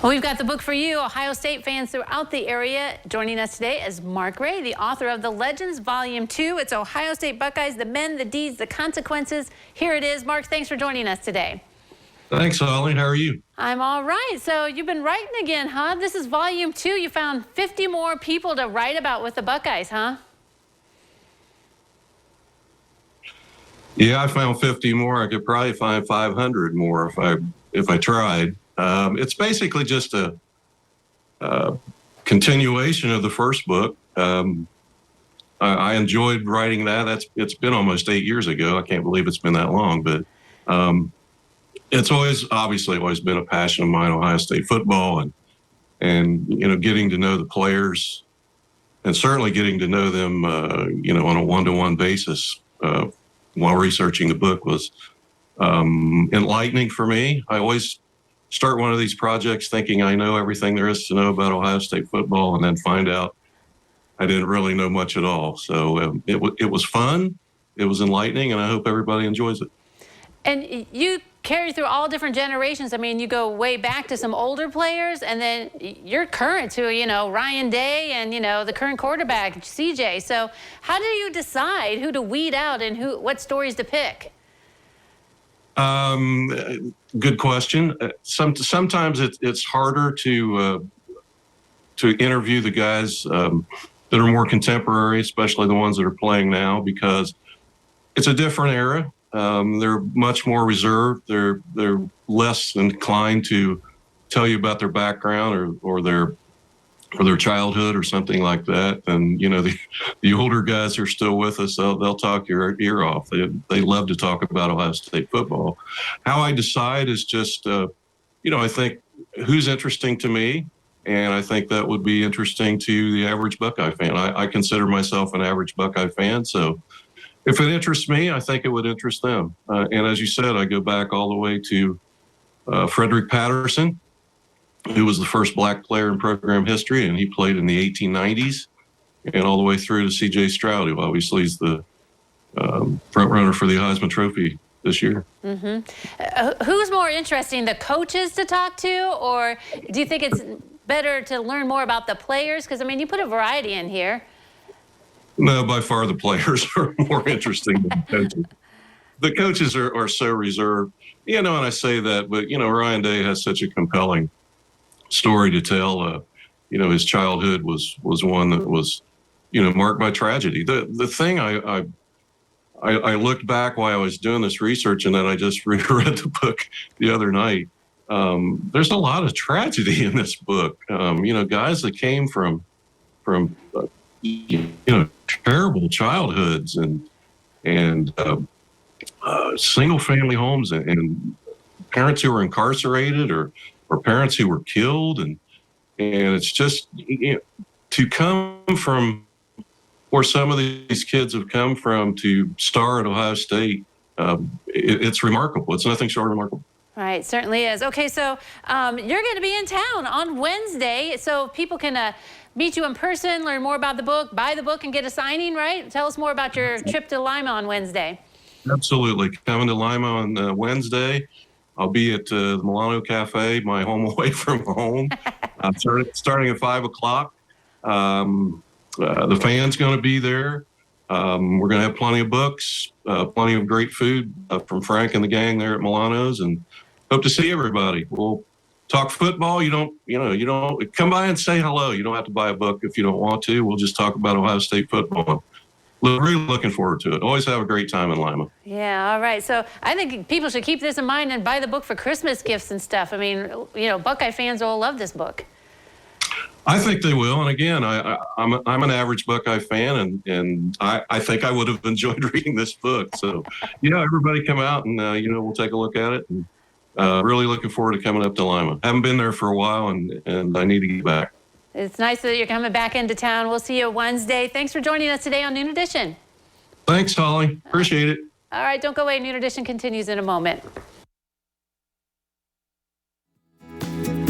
Well, we've got the book for you. Ohio State fans throughout the area. Joining us today is Mark Ray, the author of The Legends Volume 2. It's Ohio State Buckeyes, the men, the deeds, the consequences. Here it is. Mark, thanks for joining us today. Thanks, Holly. How are you? I'm all right. So you've been writing again, huh? This is Volume 2. You found 50 more people to write about with the Buckeyes, huh? Yeah, I found 50 more. I could probably find 500 more if I tried. It's basically just a continuation of the first book. I enjoyed writing that. It's been almost 8 years ago. I can't believe it's been that long, but it's obviously always been a passion of mine, Ohio State football, and getting to know the players, and certainly getting to know them on a one-to-one basis while researching the book was enlightening for me. I always start one of these projects thinking I know everything there is to know about Ohio State football, and then find out I didn't really know much at all. So it was fun, it was enlightening, and I hope everybody enjoys it. And you carry through all different generations. I mean, you go way back to some older players, and then you're current to, Ryan Day and, the current quarterback, CJ. So how do you decide who to weed out and what stories to pick? Good question. Sometimes it's harder to interview the guys that are more contemporary, especially the ones that are playing now, because it's a different era. They're much more reserved. They're less inclined to tell you about their background or their childhood or something like that. And the older guys are still with us. They'll talk your ear off. They love to talk about Ohio State football. How I decide is just I think who's interesting to me, and I think that would be interesting to the average Buckeye fan. I consider myself an average Buckeye fan, so if it interests me, I think it would interest them. And as you said, I go back all the way to Frederick Patterson, who was the first black player in program history, and he played in the 1890s, and all the way through to C.J. Stroud, who obviously is the front runner for the Heisman Trophy this year. Mm-hmm. Who's more interesting, the coaches to talk to, or do you think it's better to learn more about the players? Because, you put a variety in here. No, by far the players are more interesting than the coaches. The coaches are so reserved, and I say that, but, Ryan Day has such a compelling story to tell. His childhood was one that was, marked by tragedy. The thing I looked back while I was doing this research, and then I just reread the book the other night. There's a lot of tragedy in this book. Guys that came from terrible childhoods and single family homes and parents who were incarcerated or parents who were killed, and it's just to come from where some of these kids have come from to star at Ohio State. It's remarkable. It's nothing short of remarkable. Right, certainly is. Okay, so you're going to be in town on Wednesday, so people can meet you in person, learn more about the book, buy the book, and get a signing, right? Tell us more about your trip to Lima on Wednesday. Absolutely. Coming to Lima on Wednesday. I'll be at the Milano Cafe, my home away from home, starting at 5 o'clock. The fans going to be there. We're going to have plenty of books, plenty of great food from Frank and the gang there at Milano's, and hope to see everybody. We'll talk football. You don't come by and say hello. You don't have to buy a book if you don't want to. We'll just talk about Ohio State football. Really looking forward to it. Always have a great time in Lima. Yeah, all right. So I think people should keep this in mind and buy the book for Christmas gifts and stuff. Buckeye fans will love this book. I think they will. And again, I'm an average Buckeye fan, and I think I would have enjoyed reading this book. So, everybody come out and, we'll take a look at it. And really looking forward to coming up to Lima. Haven't been there for a while, and I need to get back. It's nice that you're coming back into town. We'll see you Wednesday. Thanks for joining us today on Noon Edition. Thanks, Holly. Appreciate it. All right, don't go away. Noon Edition continues in a moment.